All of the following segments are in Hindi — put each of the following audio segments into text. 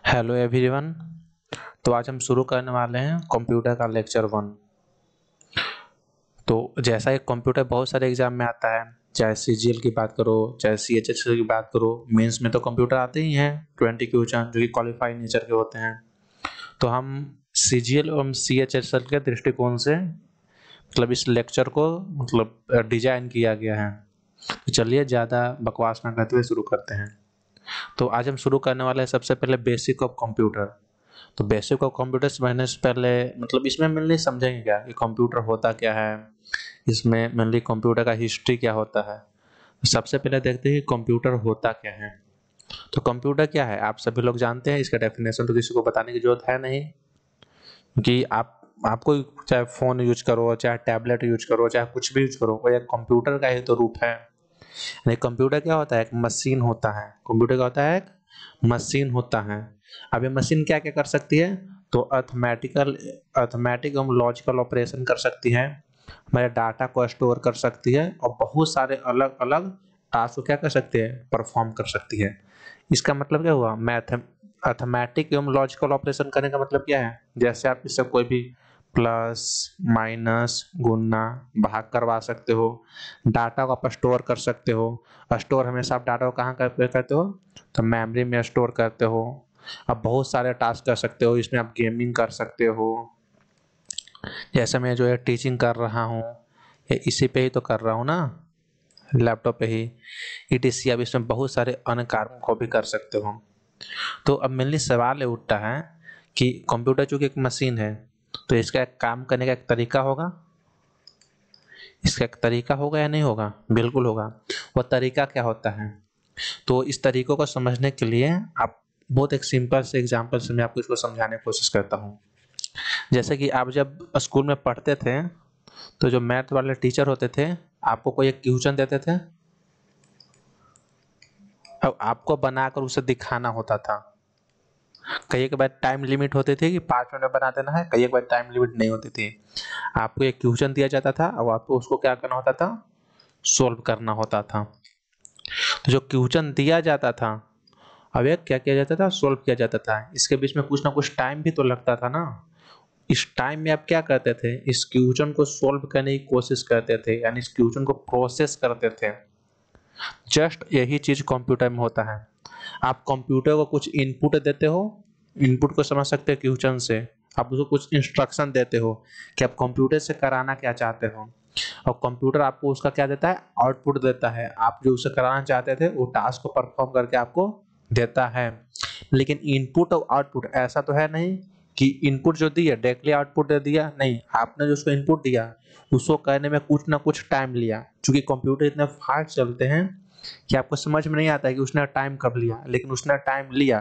Hello everyone. तो आज हम शुरू करने वाले हैं कंप्यूटर का लेक्चर 1। तो जैसा एक कंप्यूटर बहुत सारे एग्जाम में आता है, चाहे सीजीएल की बात करो चाहे सीएचएसएल की बात करो, मेंस में तो कंप्यूटर आते ही हैं 20 क्वेश्चन जो कि क्वालिफाइड नेचर के होते हैं। तो हम सीजीएल और सीएचएसएल के दृष्टिकोण से इस लेक्चर को डिजाइन किया गया है। तो चलिए ज़्यादा बकवास ना करते हुए शुरू करते हैं। तो आज हम शुरू करने वाले हैं सबसे पहले बेसिक ऑफ कंप्यूटर। तो बेसिक ऑफ कंप्यूटर समझने से पहले इसमें मेनली समझेंगे क्या कि कंप्यूटर होता क्या है, इसमें मेनली कंप्यूटर का हिस्ट्री क्या होता है। सबसे पहले देखते हैं कि कंप्यूटर होता क्या है। तो कंप्यूटर क्या है आप सभी लोग जानते हैं, इसका डेफिनेशन तो किसी को बताने की जरूरत है नहीं कि आपको चाहे फ़ोन यूज करो, चाहे टैबलेट यूज करो, चाहे कुछ भी यूज करो, वो एक कंप्यूटर का ही तो रूप है। यानी कंप्यूटर क्या होता है, एक मशीन होता है। कंप्यूटर क्या होता है, एक मशीन होता है। अब ये मशीन क्या क्या कर सकती है, तो अर्थमेटिक एवं लॉजिकल ऑपरेशन कर सकती है, हमारे डाटा को स्टोर कर सकती है और बहुत सारे अलग अलग टास्क को क्या कर सकती है, परफॉर्म कर सकती है। इसका मतलब क्या हुआ, अर्थमेटिक एवं लॉजिकल ऑपरेशन करने का मतलब क्या है, जैसे आप इससे कोई भी प्लस माइनस गुणा भाग करवा सकते हो, डाटा को आप स्टोर कर सकते हो। स्टोर हमेशा आप डाटा को कहाँ करते हो, तो मेमोरी में स्टोर करते हो। आप बहुत सारे टास्क कर सकते हो, इसमें आप गेमिंग कर सकते हो, जैसे मैं जो है टीचिंग कर रहा हूँ, ये इसी पे ही तो कर रहा हूँ ना, लैपटॉप पे ही। ईटीसी आप इसमें बहुत सारे अन्य कार्यों को भी कर सकते हो। तो अब मेनली सवाल ये उठता है कि कंप्यूटर चूंकि एक मशीन है, तो इसका एक काम करने का एक तरीका होगा, इसका एक तरीका होगा या नहीं होगा, बिल्कुल होगा। वो तरीका क्या होता है, तो इस तरीकों को समझने के लिए आप बहुत एक सिंपल से एग्जांपल से मैं आपको इसको समझाने की कोशिश करता हूँ। जैसे कि आप जब स्कूल में पढ़ते थे, तो जो मैथ वाले टीचर होते थे आपको कोई एक क्वेश्चन देते थे, अब आपको बनाकर उसे दिखाना होता था। कई एक बार टाइम लिमिट होती थी कि 5 मिनट में बना देना है, कई एक बार टाइम लिमिट नहीं होती थी। आपको एक क्वेश्चन दिया जाता था और आपको उसको क्या करना होता था, सोल्व करना होता था। तो जो क्वेश्चन दिया जाता था, अब एक क्या किया जाता था, सोल्व किया जाता था। इसके बीच में कुछ ना कुछ टाइम भी तो लगता था ना। इस टाइम में आप क्या करते थे, इस क्वेश्चन को सोल्व करने की कोशिश करते थे, यानी इस क्वेश्चन को प्रोसेस करते थे। जस्ट यही चीज कंप्यूटर में होता है। आप कंप्यूटर को कुछ इनपुट देते हो, इनपुट को समझ सकते हो क्वेश्चन से, आप उसको कुछ इंस्ट्रक्शन देते हो कि आप कंप्यूटर से कराना क्या चाहते हो, और कंप्यूटर आपको उसका क्या देता है, आउटपुट देता है। आप जो उसे कराना चाहते थे वो टास्क को परफॉर्म करके आपको देता है। लेकिन इनपुट और आउटपुट ऐसा तो है नहीं कि इनपुट जो दिया डायरेक्टली आउटपुट दे दिया, नहीं, आपने जो उसको इनपुट दिया उसको करने में कुछ ना कुछ टाइम लिया। क्योंकि कंप्यूटर इतने फास्ट चलते हैं कि आपको समझ में नहीं आता है कि उसने टाइम कब लिया, लेकिन उसने टाइम लिया।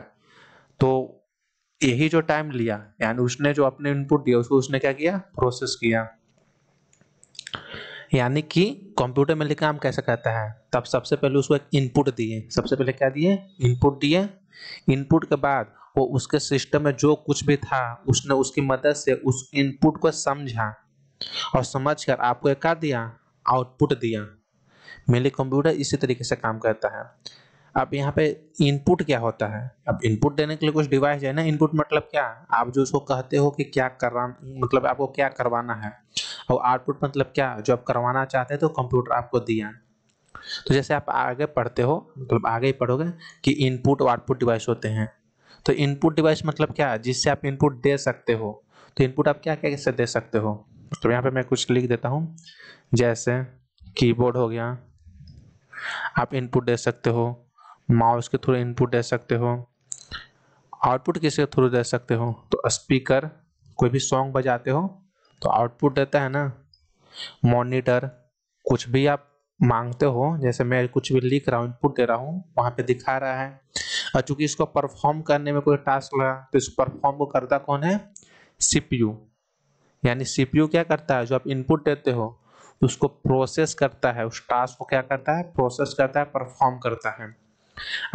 तो यही जो टाइम लिया, यानी उसने जो अपने इनपुट दिया उसको उसने क्या किया, प्रोसेस किया। यानी कि कंप्यूटर में लिखा हम कैसे कहता है, तब सबसे पहले उसको एक इनपुट दिए, सबसे पहले क्या दिए, इनपुट दिए। इनपुट के बाद वो उसके सिस्टम में जो कुछ भी था उसने उसकी मदद से उस इनपुट को समझा, और समझकर आपको एक क्या दिया, आउटपुट दिया। मेरे कंप्यूटर इसी तरीके से काम करता है। अब यहाँ पे इनपुट क्या होता है, अब इनपुट देने के लिए कुछ डिवाइस है ना। इनपुट मतलब क्या, आप जो उसको कहते हो कि क्या करना, आपको क्या करवाना है। और आउटपुट मतलब क्या, जो आप करवाना चाहते हैं तो कंप्यूटर आपको दिया। तो जैसे आप आगे पढ़ते हो, आगे ही पढ़ोगे कि इनपुट और आउटपुट डिवाइस होते हैं। तो इनपुट डिवाइस मतलब क्या, जिससे आप इनपुट दे सकते हो। तो इनपुट आप क्या क्या कैसे दे सकते हो, तो यहाँ पे मैं कुछ लिख देता हूँ। जैसे कीबोर्ड हो गया, आप इनपुट दे सकते हो। माउस के थ्रू इनपुट दे सकते हो। आउटपुट किसके थ्रू दे सकते हो, तो स्पीकर, कोई भी सॉन्ग बजाते हो तो आउटपुट देता है ना। मॉनिटर, कुछ भी आप मांगते हो, जैसे मैं कुछ भी लिख रहा हूँ, इनपुट दे रहा हूँ, वहाँ पे दिखा रहा है। और चूंकि इसको परफॉर्म करने में कोई टास्क लगा, तो इस परफॉर्म को करता कौन है, सीपीयू। यानी सीपीयू क्या करता है, जो आप इनपुट देते हो उसको प्रोसेस करता है, उस टास्क को क्या करता है, प्रोसेस करता है, परफॉर्म करता है।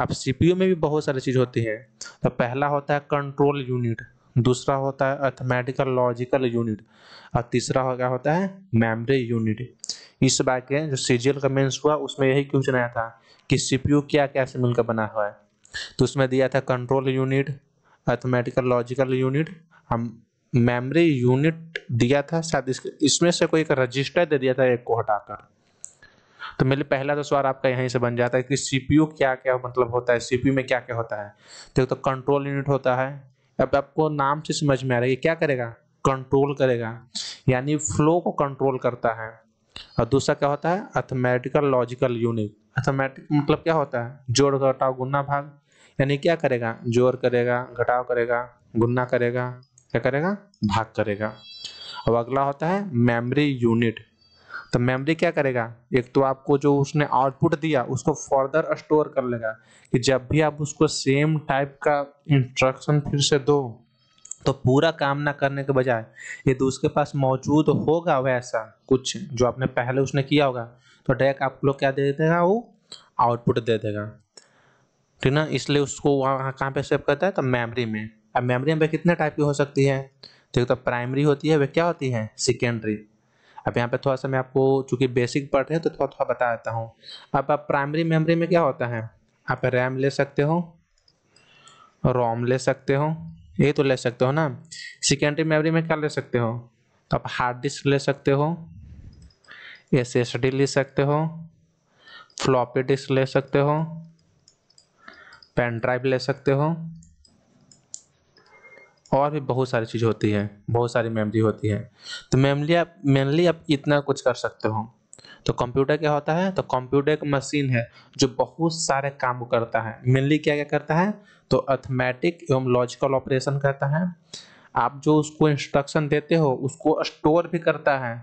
अब सीपीयू में भी बहुत सारी चीज होती है। तो पहला होता है कंट्रोल यूनिट, दूसरा होता है अर्थमेटिकल लॉजिकल यूनिट, और तीसरा क्या होता है, मेमोरी यूनिट। इस बार के जो सीजीएल का मेंस हुआ उसमें यही क्वेश्चन आया था कि सीपीयू क्या क्या से मिलकर बना हुआ है। तो उसमें दिया था control unit, arithmetical logical unit, हम मेमोरी यूनिट दिया था शायद इसमें से कोई एक रजिस्टर दे दिया था एक को हटाकर। तो मेरे पहला तो सवाल आपका यहीं से बन जाता है कि सीपीयू क्या-क्या मतलब होता है, सीपीयू में क्या-क्या होता है। तो एक तो कंट्रोल यूनिट होता है, अब आपको नाम से समझ में आ रहा है ये क्या करेगा, कंट्रोल करेगा, यानी फ्लो को कंट्रोल करता है। और दूसरा क्या होता है, अरिथमेटिकल लॉजिकल यूनिट। अरिथमेटिक मतलब क्या होता है, जोड़ घटाव गुणा भाग, यानी क्या करेगा, जोड़ करेगा, घटाव करेगा, गुणा करेगा, क्या करेगा, भाग करेगा। अब अगला होता है मेमोरी यूनिट। तो मेमोरी क्या करेगा, एक तो आपको जो उसने आउटपुट दिया उसको फर्दर स्टोर कर लेगा कि जब भी आप उसको सेम टाइप का इंस्ट्रक्शन फिर से दो तो पूरा काम ना करने के बजाय यदि उसके पास मौजूद होगा वैसा कुछ जो आपने पहले उसने किया होगा तो डायरेक्ट आप लोग क्या दे देगा, वो आउटपुट दे देगा, ठीक ना। इसलिए उसको वहाँ कहाँ पे सेव करता है, तो मेमोरी में। अब मेमोरी में कितने टाइप की हो सकती है, तो एक तो प्राइमरी होती है, वे क्या होती है, सेकेंडरी। अब यहाँ पे थोड़ा सा मैं आपको चूंकि बेसिक पढ़ रहे हैं तो थोड़ा थोड़ा बता देता हूँ। अब आप प्राइमरी मेमोरी में क्या होता है, आप रैम ले सकते हो, रोम ले सकते हो, ये तो ले सकते हो ना। सेकेंडरी मेमोरी में क्या ले सकते हो, तो आप हार्ड डिस्क ले सकते हो, एसएसडी ले सकते हो, फ्लॉपी डिस्क ले सकते हो, पेन ड्राइव ले सकते हो, और भी बहुत सारी चीज़ होती है, बहुत सारी मेमोरी होती है। तो मेनली आप इतना कुछ कर सकते हो। तो कंप्यूटर क्या होता है, तो कंप्यूटर एक मशीन है जो बहुत सारे काम करता है। मेनली क्या क्या करता है, तो अरिथमेटिक एवं लॉजिकल ऑपरेशन करता है। आप जो उसको इंस्ट्रक्शन देते हो उसको स्टोर भी करता है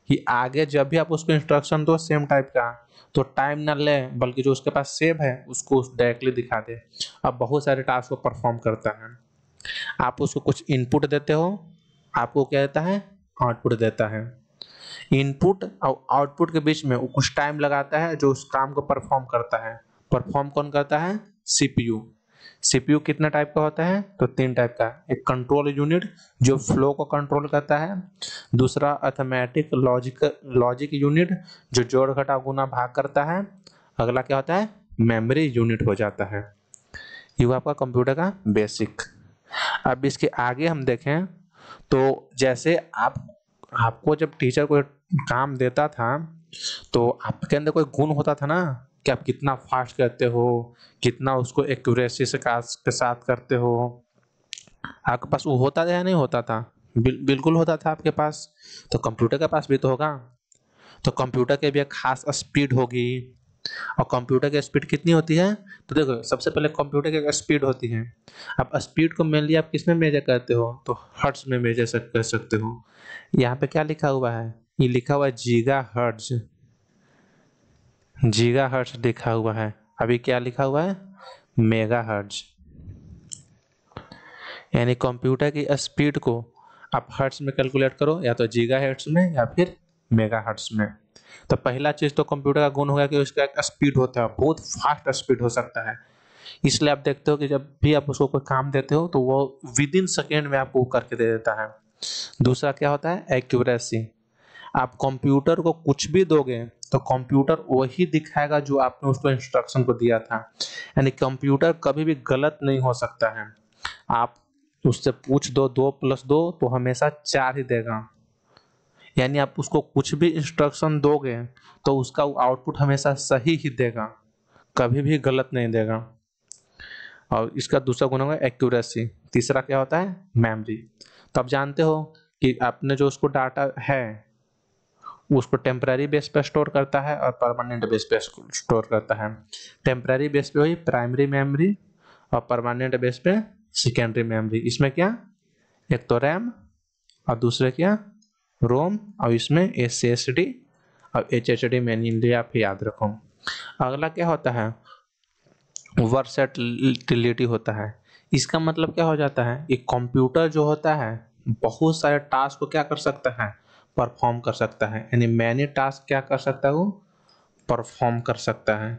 कि आगे जब भी आप उसको इंस्ट्रक्शन दो सेम टाइप का तो टाइम ना ले, बल्कि जो उसके पास सेव है उसको डायरेक्टली दिखा दे। अब बहुत सारे टास्क को परफॉर्म करता है। आप उसको कुछ इनपुट देते हो, आपको क्या देता है, आउटपुट देता है। इनपुट और आउटपुट के बीच में वो कुछ टाइम लगाता है जो उस काम को परफॉर्म करता है। परफॉर्म कौन करता है, सीपीयू। सीपीयू कितना टाइप का होता है, तो 3 टाइप का। एक कंट्रोल यूनिट जो फ्लो को कंट्रोल करता है, दूसरा अरिथमेटिक लॉजिक यूनिट जो जोड़ घटाव गुना भाग करता है, अगला क्या होता है, मेमोरी यूनिट हो जाता है। ये हुआ आपका कंप्यूटर का बेसिक। अब इसके आगे हम देखें तो जैसे आपको जब टीचर कोई काम देता था तो आपके अंदर कोई गुण होता था ना कि आप कितना फास्ट करते हो, कितना उसको एक्यूरेसी से के साथ करते हो। आपके पास वो होता था या नहीं होता था, बिल्कुल होता था आपके पास। तो कंप्यूटर के पास भी तो होगा। तो कंप्यूटर के भी एक खास स्पीड होगी। और कंप्यूटर की स्पीड कितनी होती है, तो देखो सबसे पहले कंप्यूटर की एक स्पीड होती है। अब स्पीड को मेनली आप किस में मेजर करते हो, तो हर्ट्ज में मेजर कर सकते हो। यहाँ पे क्या लिखा हुआ है, ये लिखा हुआ है गीगा हर्ट्ज, गीगा हर्ट्ज लिखा हुआ है। अभी क्या लिखा हुआ है, मेगा हर्ट्ज। यानी कंप्यूटर की स्पीड को आप हर्ट्ज में कैलकुलेट करो, या तो गीगा हर्ट्ज में या फिर मेगा हर्ट्ज में। तो पहला चीज तो कंप्यूटर का गुण होगा कि उसका एक स्पीड होता है, बहुत फास्ट स्पीड हो सकता है। इसलिए आप देखते हो कि जब भी आप उसको कोई काम देते हो तो वो विद इन सेकेंड में आपको करके दे देता है। दूसरा क्या होता है, एक्यूरेसी। आप कंप्यूटर को कुछ भी दोगे तो कंप्यूटर वही दिखाएगा जो आपने उसको इंस्ट्रक्शन को दिया था। यानी कंप्यूटर कभी भी गलत नहीं हो सकता है। आप उससे पूछ दो 2+2 तो हमेशा 4 ही देगा। यानी आप उसको कुछ भी इंस्ट्रक्शन दोगे तो उसका आउटपुट हमेशा सही ही देगा, कभी भी गलत नहीं देगा। और इसका दूसरा गुण होगा एक्यूरेसी। तीसरा क्या होता है, मेमोरी। तो आप जानते हो कि आपने जो उसको डाटा है उसको टेम्पररी बेस पे स्टोर करता है और परमानेंट बेस पे स्टोर करता है। टेम्पररी बेस पे हुई प्राइमरी मेमोरी और परमानेंट बेस पे सेकेंडरी मेमोरी। इसमें क्या, एक तो रैम और दूसरे क्या, रोम, और इसमें एसएसडी और एचएचडी मेनली आप याद रखो। अगला क्या होता है, वर्सेटिलिटी होता है। इसका मतलब क्या हो जाता है, एक कंप्यूटर जो होता है बहुत सारे टास्क को क्या कर सकता है, परफॉर्म कर सकता है। यानी मैनी टास्क क्या कर सकता है, वो परफॉर्म कर सकता है।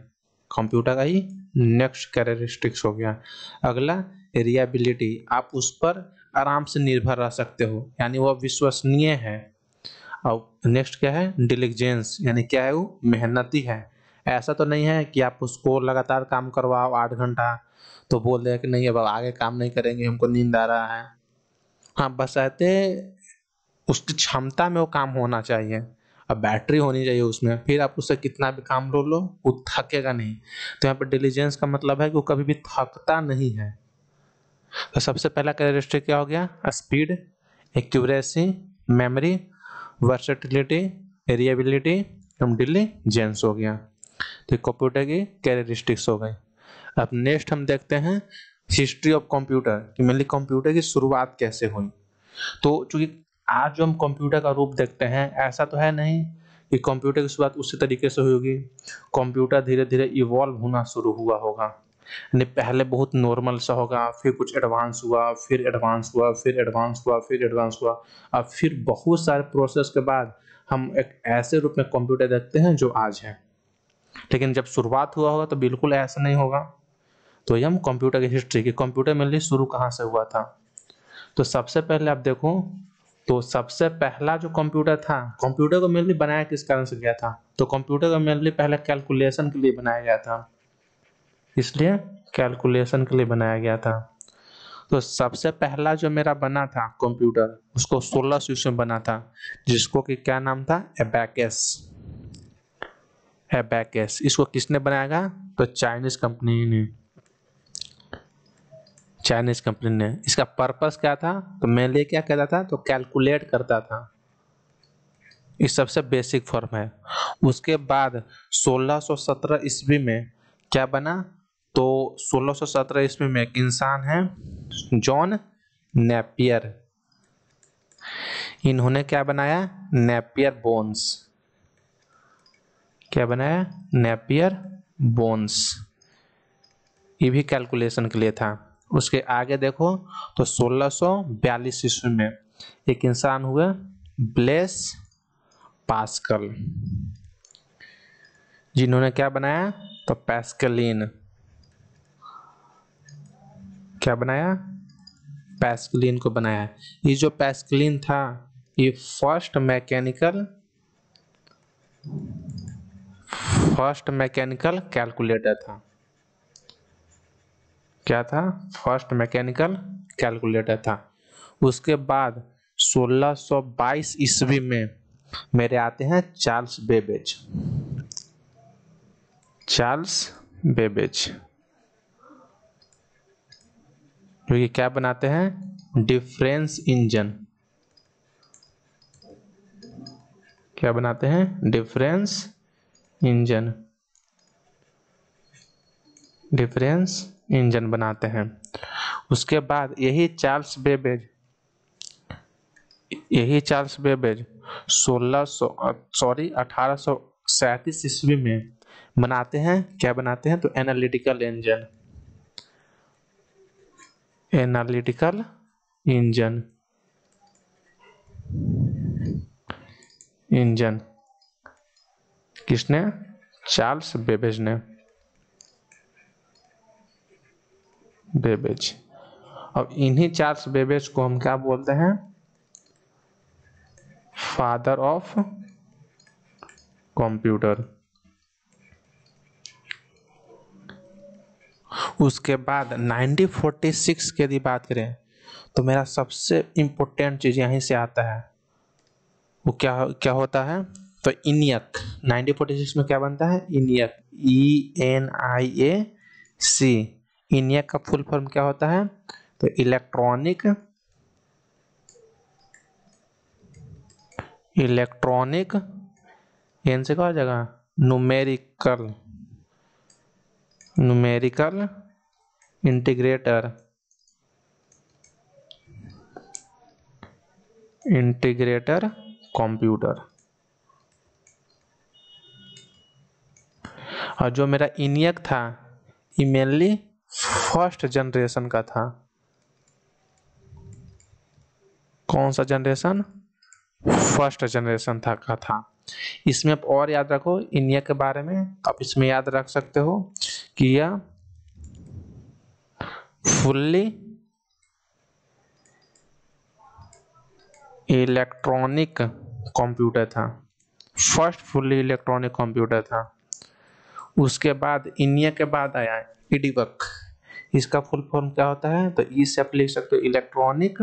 कंप्यूटर का ही नेक्स्ट कैरेक्टरिस्टिक्स हो गया। अगला रिलायबिलिटी, आप उस पर आराम से निर्भर रह सकते हो, यानी वह विश्वसनीय है। और नेक्स्ट क्या है, डिलिजेंस, यानी क्या है, वो मेहनती है। ऐसा तो नहीं है कि आप उसको लगातार काम करवाओ 8 घंटा तो बोल दिया कि नहीं अब आगे काम नहीं करेंगे, हमको नींद आ रहा है। हाँ, बशर्ते उसकी क्षमता में वो काम होना चाहिए। अब बैटरी होनी चाहिए उसमें, फिर आप उससे कितना भी काम लो वो थकेगा नहीं। तो यहाँ पे डिलीजेंस का मतलब है कि वो कभी भी थकता नहीं है। तो सबसे पहला कैरेक्टरिस्टिक क्या हो गया? Speed, accuracy, memory, versatility, reliability, diligence हो गया। तो कंप्यूटर की कैरेक्टरिस्टिक्स हो गई। अब नेक्स्ट हम देखते हैं हिस्ट्री ऑफ कंप्यूटर, कि मेनली कंप्यूटर की शुरुआत कैसे हुई। तो चूंकि आज जो हम कंप्यूटर का रूप देखते हैं, ऐसा तो है नहीं कि कंप्यूटर की शुरुआत उसी तरीके से हुई होगी। कंप्यूटर धीरे धीरे इवॉल्व होना शुरू हुआ होगा। यानी पहले बहुत नॉर्मल सा होगा, फिर कुछ एडवांस हुआ, फिर एडवांस हुआ, फिर एडवांस हुआ, फिर एडवांस हुआ। अब फिर बहुत सारे प्रोसेस के बाद हम एक ऐसे रूप में कंप्यूटर देखते हैं जो आज है। लेकिन जब शुरुआत हुआ होगा तो बिल्कुल ऐसा नहीं होगा। तो ये हम कंप्यूटर की हिस्ट्री, की कंप्यूटर मेनली शुरू कहाँ से हुआ था। तो सबसे पहले आप देखो, तो सबसे पहला जो कंप्यूटर था, कंप्यूटर को मेनली बनाया किस कारण से गया था? तो कंप्यूटर को मेनली पहले कैलकुलेशन के लिए बनाया गया था, इसलिए कैलकुलेशन के लिए बनाया गया था। तो सबसे पहला जो मेरा बना था कंप्यूटर, उसको 1600 में बना था, जिसको कि क्या नाम था? एबैकस। एबैकस इसको किसने बनाया? तो चाइनीज कंपनी ने। चाइनीज कंपनी ने। इसका पर्पस क्या था? तो मेनली क्या कहता था? तो कैलकुलेट करता था। इस सबसे बेसिक फॉर्म है। उसके बाद 1617 ईस्वी में क्या बना? तो 1617 ईस्वी में एक इंसान है, जॉन नेपियर। इन्होंने क्या बनाया? Napier bones. क्या बनाया? Napier bones. ये भी कैलकुलेशन के लिए था। उसके आगे देखो, तो 1642 ईस्वी में एक इंसान हुए, ब्लेस पास्कल, जिन्होंने क्या बनाया? तो पैस्कलिन। क्या बनाया? पैस्कलिन को बनाया। ये जो पैस्कलिन था, ये फर्स्ट मैकेनिकल कैलकुलेटर था। क्या था? फर्स्ट मैकेनिकल कैलकुलेटर था। उसके बाद 1622 ईस्वी में मेरे आते हैं चार्ल्स बेबेज। चार्ल्स बेबेज जो ये क्या बनाते हैं? Difference engine. क्या बनाते हैं? Difference engine. डिफरेंस इंजन बनाते हैं। उसके बाद यही चार्ल्स बेबेज 1837 ईस्वी में बनाते हैं। क्या बनाते हैं? तो analytical engine. Analytical engine. Engine किसने? चार्ल्स बेबेज ने। बेबेज। अब इन्हीं चार्ल्स बेबेज को हम क्या बोलते हैं? Father of computer. उसके बाद 1946 की यदि बात करें, तो मेरा सबसे इंपॉर्टेंट चीज यहीं से आता है। वो क्या क्या होता है? तो इनियक। 1946 में क्या बनता है? इनियक। ENIAC। इनियक का फुल फॉर्म क्या होता है? तो इलेक्ट्रॉनिक एन से क्या हो जाएगा? Numerical integrator. कंप्यूटर। और जो मेरा इनियक था, ये मेनली फर्स्ट जनरेशन का था। कौन सा जनरेशन? फर्स्ट जनरेशन का था। इसमें आप और याद रखो इनियक के बारे में, आप इसमें याद रख सकते हो कि यह फुल्ली इलेक्ट्रॉनिक कंप्यूटर था। फर्स्ट फुल्ली इलेक्ट्रॉनिक कंप्यूटर था। उसके बाद इनियक के बाद आया ईडीबक। इसका फुल फॉर्म क्या होता है? तो ई से आप लिख सकते हो इलेक्ट्रॉनिक,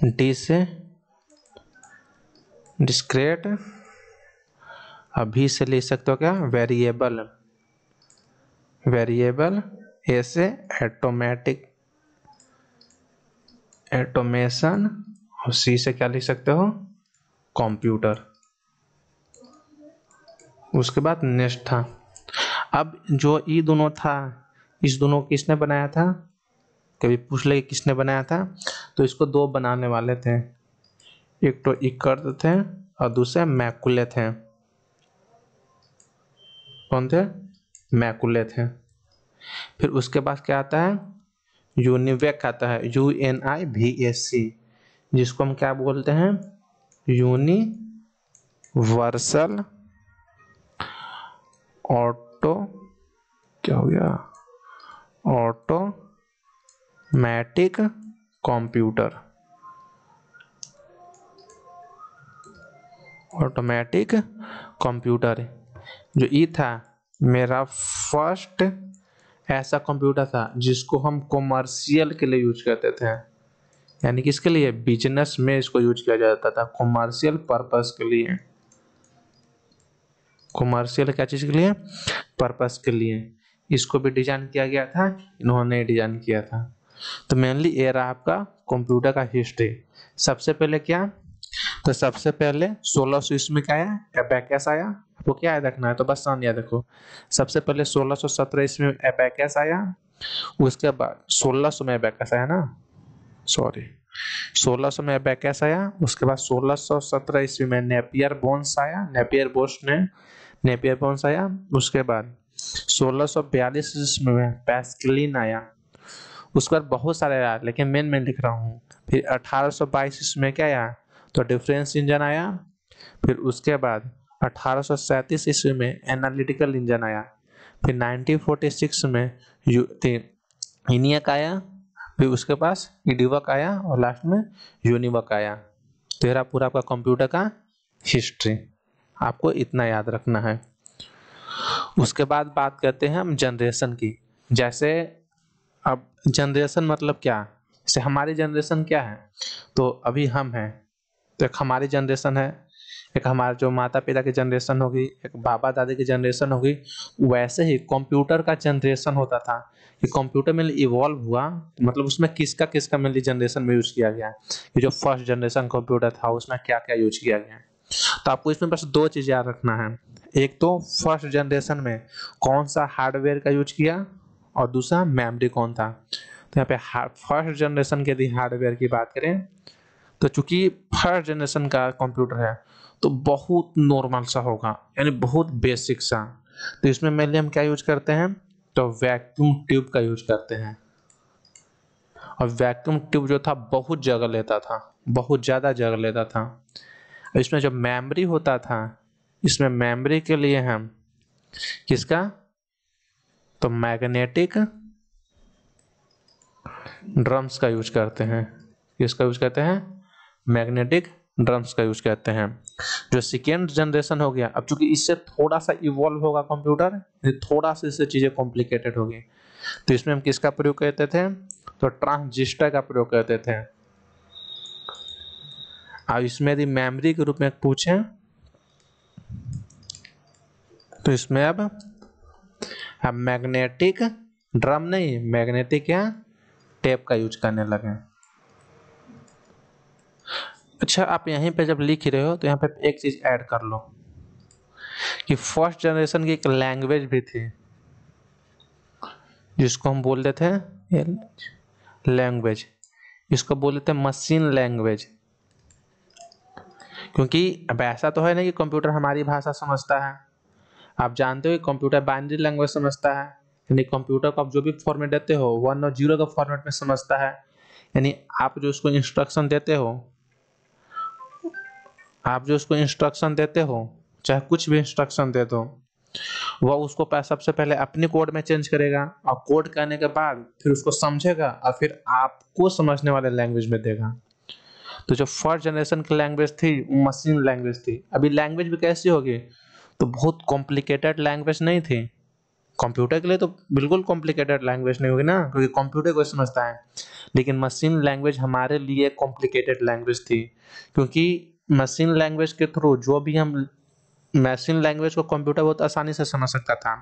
डी से डिस्क्रीट, अभी से लिख सकते हो क्या? वेरिएबल, वेरिएबल, ए से एटोमेटिक, एटोमेशन, और सी से क्या लिख सकते हो? कंप्यूटर। उसके बाद नेक्स्ट था, अब जो ई दोनों था, इस दोनों को किसने बनाया था? कभी पूछ ले किसने बनाया था? तो इसको दो बनाने वाले थे, एक तो इकर्त थे और दूसरे मैकुले थे। कौन थे? मैकुले थे। फिर उसके बाद क्या आता है? यूनिवेक आता है, UNIVAC, जिसको हम क्या बोलते हैं? यूनिवर्सल ऑटो, क्या हो गया? Automatic computer, automatic computer. जो ई था मेरा फर्स्ट ऐसा कंप्यूटर था जिसको हम कॉमर्शियल के लिए यूज करते थे, यानी कि इसके लिए बिजनेस में इसको यूज किया जाता था, कॉमर्शियल पर्पस के लिए। कॉमर्शियल क्या चीज के लिए? पर्पस के लिए। इसको भी डिजाइन किया गया था, इन्होंने डिजाइन किया था। तो मेनली ये रहा आपका कंप्यूटर का हिस्ट्री। सबसे पहले क्या? तो सबसे पहले 1600 ईस्वी में क्या आया? एबेकस आया। आपको क्या याद रखना है? तो बस सान याद रखो। सबसे पहले 1617 ईस्वी में एबेकस आया, उसके बाद 1600 में एबेकस आया ना, सॉरी 1600 में एबेकस आया, उसके बाद 1617 ईस्वी में नेपियर बोन्स आया, नेपियर बोन्स आया। उसके बाद 1642 ईस्वी में पैस्कलिन आया। उसके बाद बहुत सारे आया, लेकिन मेन लिख रहा हूँ। फिर 1822 ईस्वी में क्या आया? तो डिफरेंस इंजन आया। फिर उसके बाद 1837 ईस्वी में एनालिटिकल इंजन आया। फिर 1946 में इनियक आया। फिर उसके पास इडिवक आया और लास्ट में यूनिवक आया। तेरा पूरा आपका कंप्यूटर का हिस्ट्री, आपको इतना याद रखना है। उसके बाद बात करते हैं हम जनरेशन की। जैसे अब जनरेशन मतलब क्या? जैसे हमारी जनरेशन क्या है? तो अभी हम हैं, तो एक हमारी जनरेशन है, एक हमारे जो माता पिता की जनरेशन होगी, एक बाबा दादी की जनरेशन होगी। वैसे ही कंप्यूटर का जनरेशन होता था कि कंप्यूटर में इवॉल्व हुआ, मतलब उसमें किसका किसका मेनली जनरेशन में यूज किया गया। ये जो फर्स्ट जनरेशन कंप्यूटर था उसमें क्या क्या यूज किया गया। तो आपको इसमें बस दो चीज याद रखना है, एक तो फर्स्ट जनरेशन में कौन सा हार्डवेयर का यूज किया और दूसरा मेमोरी कौन था। तो यहाँ पे फर्स्ट जनरेशन के यदि हार्डवेयर की बात करें तो चूंकि फर्स्ट जनरेशन का कंप्यूटर है तो बहुत नॉर्मल सा होगा, यानी बहुत बेसिक सा। तो इसमें मेनली हम क्या यूज करते हैं? तो वैक्यूम ट्यूब का यूज करते हैं। और वैक्यूम ट्यूब जो था बहुत जगह लेता था, बहुत ज्यादा जगह लेता था। इसमें जो मेमोरी होता था, इसमें मेमोरी के लिए हम किसका? तो मैग्नेटिक ड्रम्स का यूज करते हैं। किसका यूज करते हैं? मैग्नेटिक ड्रम्स का यूज करते हैं। जो सेकेंड जनरेशन हो गया, अब चूंकि इससे थोड़ा सा इवॉल्व होगा कंप्यूटर, थोड़ा सा इससे चीजें कॉम्प्लिकेटेड होगी, तो इसमें हम किसका प्रयोग करते थे? तो ट्रांजिस्टर का प्रयोग करते थे। अब इसमें यदि मेमोरी के रूप में पूछें तो इसमें अब मैग्नेटिक ड्रम नहीं, मैग्नेटिक या टेप का यूज करने लगे। अच्छा, आप यहीं पे जब लिख रहे हो तो यहाँ पे एक चीज ऐड कर लो कि फर्स्ट जनरेशन की एक लैंग्वेज भी थी जिसको हम बोलते थे लैंग्वेज, इसको बोलते थे मशीन लैंग्वेज। क्योंकि अब ऐसा तो है ना कि कंप्यूटर हमारी भाषा समझता है, आप जानते हो कि कंप्यूटर बाइनरी लैंग्वेज समझता है, यानी कंप्यूटर को आप जो भी फॉर्मेट देते हो 1 और 0 का फॉर्मेट में समझता है। यानी आप जो उसको इंस्ट्रक्शन देते हो, चाहे कुछ भी इंस्ट्रक्शन दे दो, वह उसको सबसे पहले अपने कोड में चेंज करेगा और कोड करने के बाद फिर उसको समझेगा और फिर आपको समझने वाले लैंग्वेज में देगा। तो जो फर्स्ट जनरेशन की लैंग्वेज थी वो मशीन लैंग्वेज थी। अभी लैंग्वेज भी कैसी होगी? तो बहुत कॉम्प्लिकेटेड लैंग्वेज नहीं थी, कंप्यूटर के लिए तो बिल्कुल कॉम्प्लिकेटेड लैंग्वेज नहीं होगी ना, क्योंकि कंप्यूटर को समझता है। लेकिन मशीन लैंग्वेज हमारे लिए कॉम्प्लिकेटेड लैंग्वेज थी, क्योंकि मशीन लैंग्वेज के थ्रू जो भी हम मशीन लैंग्वेज को कंप्यूटर बहुत आसानी से समझ सकता था,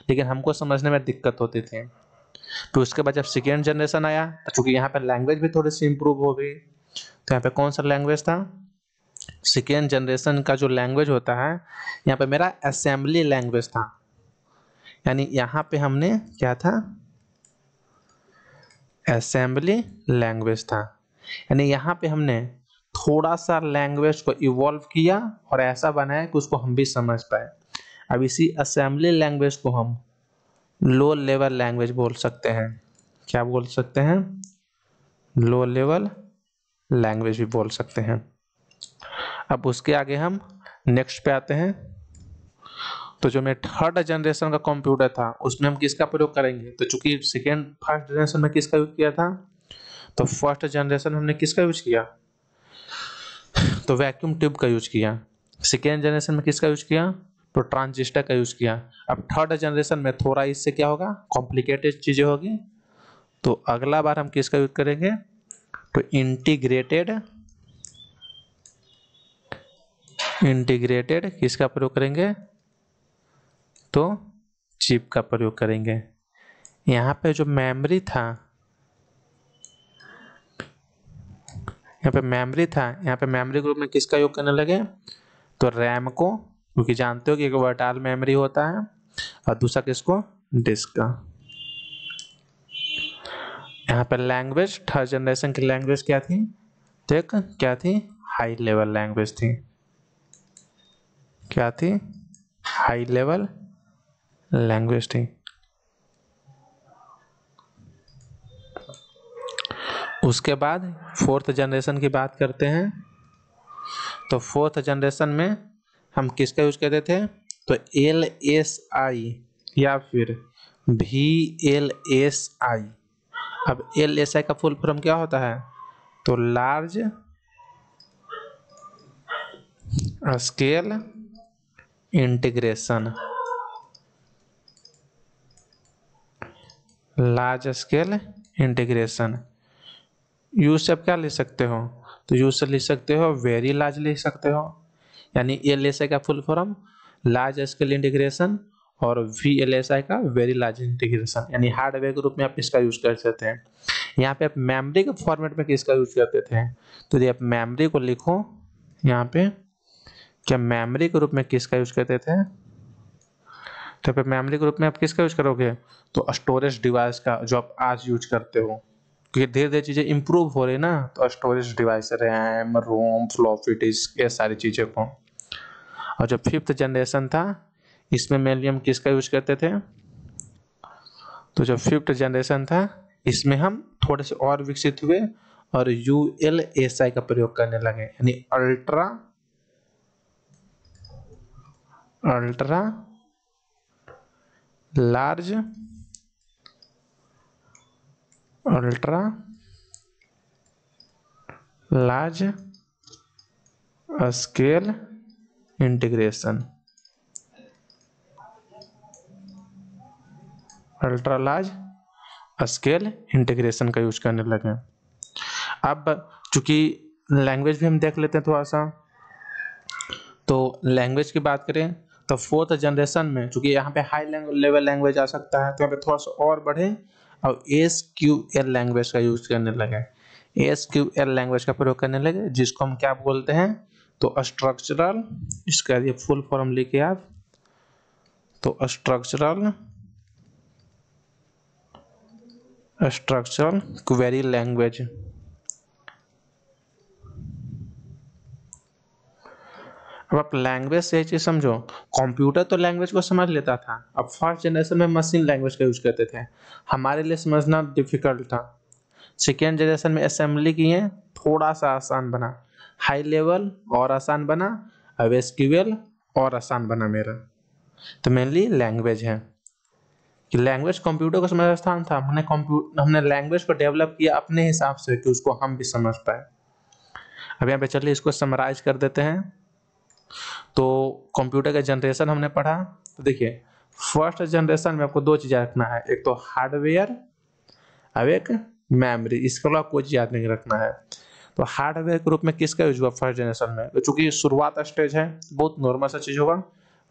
लेकिन हमको समझने में दिक्कत होती थी। फिर उसके बाद जब सेकेंड जनरेशन आया तो चूंकि यहाँ पे लैंग्वेज भी थोड़ी सी इम्प्रूव हो गई, तो यहाँ पे कौन सा लैंग्वेज था, सेकेंड जनरेशन का जो लैंग्वेज होता है यहाँ पे मेरा असेंबली लैंग्वेज था। यानी यहाँ पे हमने क्या था, असेंबली लैंग्वेज था। यानी यहाँ पे हमने थोड़ा सा लैंग्वेज को इवॉल्व किया और ऐसा बनाया कि उसको हम भी समझ पाए। अब इसी असेंबली लैंग्वेज को हम लो लेवल लैंग्वेज बोल सकते हैं। क्या बोल सकते हैं, लो लेवल लैंग्वेज भी बोल सकते हैं। अब उसके आगे हम नेक्स्ट पे आते हैं। तो जो मेरे थर्ड जनरेशन का कंप्यूटर था उसमें हम किसका प्रयोग करेंगे, तो चूंकि फर्स्ट जनरेशन में किसका यूज किया था, तो फर्स्ट जनरेशन में हमने किसका यूज किया, तो वैक्यूम ट्यूब का यूज किया। सेकेंड जनरेशन में किसका यूज किया, तो ट्रांजिस्टर का यूज किया। अब थर्ड जनरेशन में थोड़ा इससे क्या होगा, कॉम्प्लिकेटेड चीजें होगी। तो अगला बार हम किसका यूज करेंगे, तो इंटीग्रेटेड किसका प्रयोग करेंगे, तो चिप का प्रयोग करेंगे। यहाँ पे जो मेमोरी था, यहाँ पे मेमोरी ग्रुप में किसका योग करने लगे, तो रैम को, क्योंकि जानते हो कि एक वर्टाइल मेमोरी होता है और दूसरा किसको, डिस्क का। यहाँ पे लैंग्वेज थर्ड जनरेशन की लैंग्वेज क्या थी, तो एक क्या थी, हाई लेवल लैंग्वेज थी। क्या थी, हाई लेवल लैंग्वेज थी। उसके बाद फोर्थ जनरेशन की बात करते हैं। तो फोर्थ जनरेशन में हम किसका यूज करते थे, तो LSI या फिर VLSI। अब LSI का फुल फॉर्म क्या होता है, तो large scale integration. Large scale integration use से आप क्या लिख सकते हो, तो यूज से लिख सकते हो वेरी लार्ज लिख सकते हो। यानी LSI का full form large scale integration और VLSI का वेरी लार्ज इंटीग्रेशन, यानी हार्डवेयर के रूप में आप इसका यूज कर सकते हैं। यहाँ पे आप मेमोरी के फॉर्मेट में किसका यूज करते थे, तो यदि आप मेमोरी को लिखो यहाँ पे, क्या मेमोरी के रूप में किसका यूज करते थे, तो पे मेमोरी के रूप में आप किसका यूज करोगे, तो स्टोरेज डिवाइस का, जो आप आज यूज करते हो। क्योंकि धीरे धीरे चीजें इंप्रूव हो रही ना, तो स्टोरेज डिवाइस, रैम, रोम, फ्लॉपी डिस्क, ये सारी चीजें को। और जो फिफ्थ जनरेशन था इसमें मेनली हम किसका यूज करते थे, तो जो फिफ्थ जनरेशन था इसमें हम थोड़े से और विकसित हुए और ULSI का प्रयोग करने लगे, यानी ultra large scale integration, ultra large scale integration का यूज करने लगे। अब चूंकि लैंग्वेज भी हम देख लेते हैं थोड़ा सा, तो लैंग्वेज की बात करें तो फोर्थ जनरेशन में चूंकि यहाँ पे हाई लेवल लैंग्वेज आ सकता है, तो यहाँ पे थोड़ा सा और बढ़े और SQL लैंग्वेज का यूज करने लगे। SQL लैंग्वेज का प्रयोग करने लगे, जिसको हम क्या बोलते हैं, तो स्ट्रक्चरल, इसका ये फुल फॉर्म लिखे आप, तो स्ट्रक्चरल क्वेरी लैंग्वेज। अब आप लैंग्वेज से चीज समझो, कंप्यूटर तो लैंग्वेज को समझ लेता था, अब फर्स्ट जनरेशन में मशीन लैंग्वेज का यूज करते थे, हमारे लिए समझना डिफिकल्ट था। सेकेंड जनरेशन में असेंबली किए, थोड़ा सा आसान बना, हाई लेवल और आसान बना, अब SQL और आसान बना मेरा। तो मेनली लैंग्वेज है कि लैंग्वेज कंप्यूटर को समझ स्थान था, हमने लैंग्वेज को डेवलप किया अपने हिसाब से कि उसको हम भी समझ पाए। अब यहाँ पे चलिए इसको समराइज कर देते हैं। तो कंप्यूटर का जनरेशन हमने पढ़ा, तो देखिए फर्स्ट जनरेशन में आपको 2 चीजें रखना है, एक तो हार्डवेयर और एक मेमोरी, इसके अलावा कोई चीज याद नहीं रखना है। तो हार्डवेयर के रूप में किसका यूज हुआ फर्स्ट जनरेशन में, तो चूंकि शुरुआत स्टेज है बहुत नॉर्मल सा चीज होगा,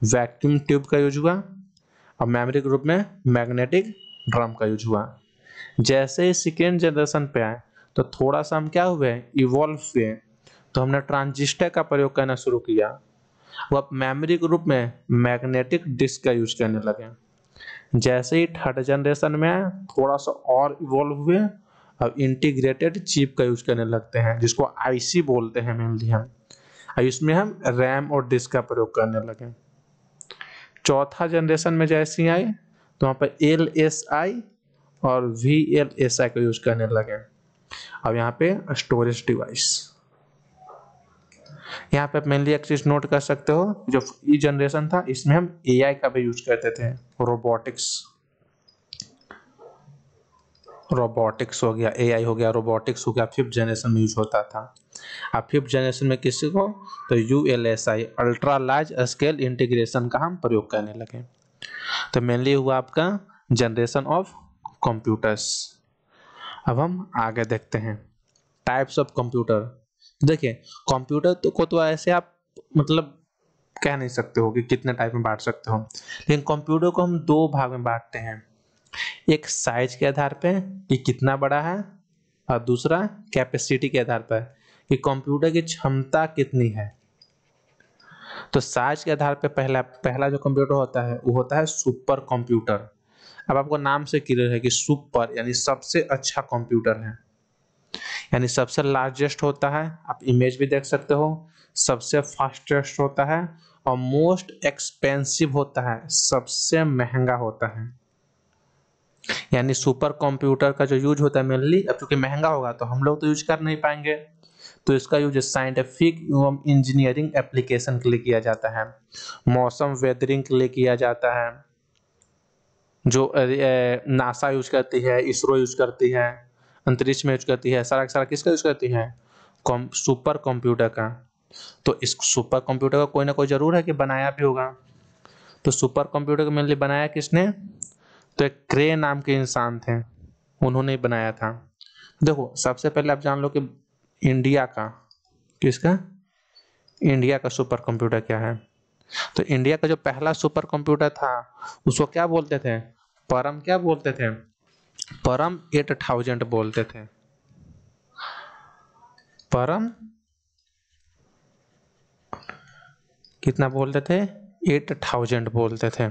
वैक्यूम ट्यूब का यूज हुआ। और मेमोरी के रूप में मैग्नेटिक ड्रम का यूज हुआ। जैसे ही सेकेंड जनरेशन पे आए तो थोड़ा सा हम क्या हुए, इवॉल्व हुए, तो हमने ट्रांजिस्टर का प्रयोग करना शुरू किया। वो अब मेमोरी के रूप में मैग्नेटिक डिस्क का यूज करने लगे। जैसे ही थर्ड जनरेशन में आए थोड़ा सा और इवॉल्व हुए, अब इंटीग्रेटेड चिप का यूज करने लगते हैं जिसको आईसी बोलते हैं मेनली हम। और इसमें हम रैम और डिस्क का प्रयोग करने लगे। चौथा जनरेशन में जैसे ही आई तो वहाँ पर LSI और VLSI का यूज करने लगे। अब यहाँ पे स्टोरेज डिवाइस, यहाँ पे आप मेनली एक चीज नोट कर सकते हो, जो ई जनरेशन था इसमें हम AI का भी यूज करते थे। रोबोटिक्स हो गया, AI हो गया, रोबोटिक्स हो गया, फिफ्थ जनरेशन में यूज होता था। अब फिफ्थ जनरेशन में किसी को तो ULSI ultra large scale integration का हम प्रयोग करने लगे। तो मेनली हुआ आपका जनरेशन ऑफ कंप्यूटर्स। अब हम आगे देखते हैं टाइप्स ऑफ कंप्यूटर। देखिए कंप्यूटर तो ऐसे आप मतलब कह नहीं सकते हो कि कितने टाइप में बांट सकते हो, लेकिन कंप्यूटर को हम 2 भाग में बांटते हैं। एक साइज के आधार पे कि कितना बड़ा है, और दूसरा कैपेसिटी के आधार पर कि कंप्यूटर की क्षमता कितनी है। तो साइज के आधार पे पहला जो कंप्यूटर होता है वो होता है सुपर कंप्यूटर। अब आपको नाम से क्लियर है कि सुपर यानी सबसे अच्छा कंप्यूटर है, यानी सबसे लार्जेस्ट होता है, आप इमेज भी देख सकते हो, सबसे फास्टेस्ट होता है और मोस्ट एक्सपेंसिव होता है, सबसे महंगा होता है। यानी सुपर कंप्यूटर का जो यूज होता है मेनली, अब चूंकि महंगा होगा तो हम लोग तो यूज कर नहीं पाएंगे, तो इसका यूज साइंटिफिक एवं इंजीनियरिंग एप्लीकेशन के लिए किया जाता है, मौसम वेदरिंग के लिए किया जाता है, जो नासा यूज करती है, इसरो यूज करती है, अंतरिक्ष में यूज करती है, सारा सारा किसका यूज करती है, सुपर कंप्यूटर का। तो इस सुपर कंप्यूटर का कोई ना कोई जरूर है कि बनाया भी होगा। तो सुपर कंप्यूटर को मेनली बनाया किसने, तो एक क्रे नाम के इंसान थे, उन्होंने ही बनाया था। देखो सबसे पहले आप जान लो कि इंडिया का, किसका, इंडिया का सुपर कंप्यूटर क्या है। तो इंडिया का जो पहला सुपर कंप्यूटर था उसको क्या बोलते थे, परम क्या बोलते थे, परम 8000 बोलते थे। परम कितना बोलते थे, 8000 बोलते थे।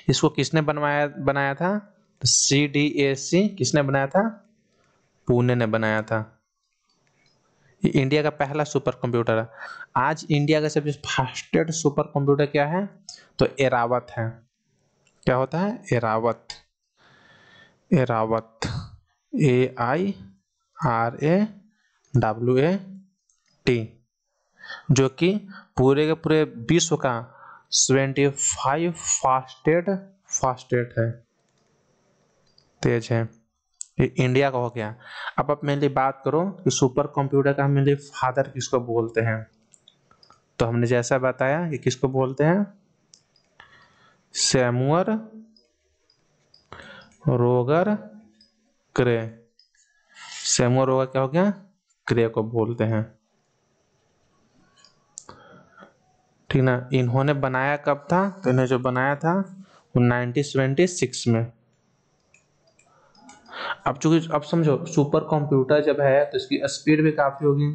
इसको किसने बनाया था, तो CDAC किसने बनाया था, पुणे ने बनाया था। ये इंडिया का पहला सुपर कंप्यूटर है। आज इंडिया का सबसे फास्टेस्ट सुपर कंप्यूटर क्या है, तो एरावत है। क्या होता है, एरावत, एरावत AIRAWAT, जो कि पूरे के पूरे विश्व का 25 फास्टेस्ट है, तेज है। ये इंडिया का हो गया। अब आप मेनली बात करो कि सुपर कंप्यूटर का मेनली फादर किसको बोलते हैं, तो हमने जैसा बताया कि किसको बोलते हैं, सैमुअल रोगर क्रे। सैमुअल रोगर क्या हो गया, क्रे को बोलते हैं, ठीक ना। इन्होंने बनाया कब था, तो इन्हें जो बनाया था वो 1976 में। अब चूंकि अब समझो सुपर कंप्यूटर जब है तो इसकी स्पीड भी काफी होगी,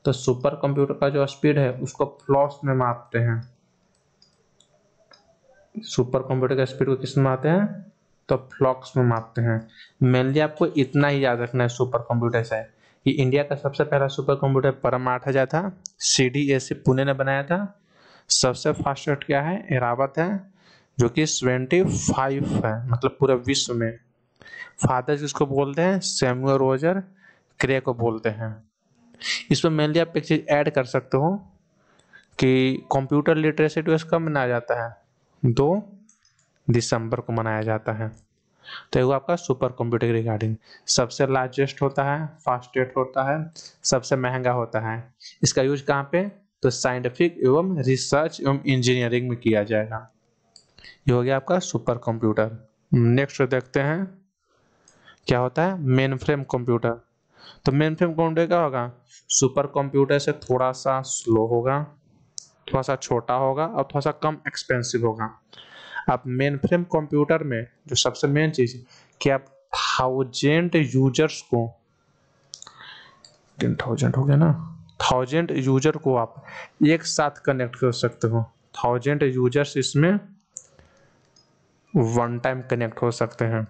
तो सुपर कंप्यूटर का जो स्पीड है उसको फ्लॉप्स में मापते हैं। सुपर कंप्यूटर का स्पीड को किस में मापते हैं, तो फ्लॉप्स में मापते हैं। मेनली आपको इतना ही याद रखना है सुपर कंप्यूटर से कि इंडिया का सबसे पहला सुपर कंप्यूटर परम 8000 था, CDAC पुणे ने बनाया था। सबसे फास्टेस्ट क्या है, एरावत है, जो कि 25 है, मतलब पूरे विश्व में। फादर जिसको बोलते हैं सैमुअल रोजर क्रे को बोलते हैं। इसमें मेनली आप एक चीज ऐड कर सकते हो कि कंप्यूटर लिटरेसी दिवस कब मनाया जाता है, 2 दिसंबर को मनाया जाता है। तो ये आपका सुपर कंप्यूटर रिगार्डिंग सबसे लार्जेस्ट होता है, फास्टेस्ट होता है, सबसे महंगा होता है। इसका यूज कहाँ पे, तो साइंटिफिक एवं रिसर्च एवं इंजीनियरिंग में किया जाएगा। ये हो गया आपका सुपर कंप्यूटर। नेक्स्ट देखते हैं क्या होता है मेन फ्रेम कंप्यूटर। तो मेन फ्रेम कंप्यूटर क्या होगा, सुपर कंप्यूटर से थोड़ा सा स्लो होगा, थोड़ा सा छोटा होगा और थोड़ा सा कम एक्सपेंसिव होगा। अब मेन फ्रेम कंप्यूटर में जो सबसे मेन चीज कि आप 1000 यूजर्स को, 10,000 हो गया ना, 1000 यूजर को आप एक साथ कनेक्ट कर सकते हो। 1000 यूजर्स इसमें वन टाइम कनेक्ट हो सकते हैं।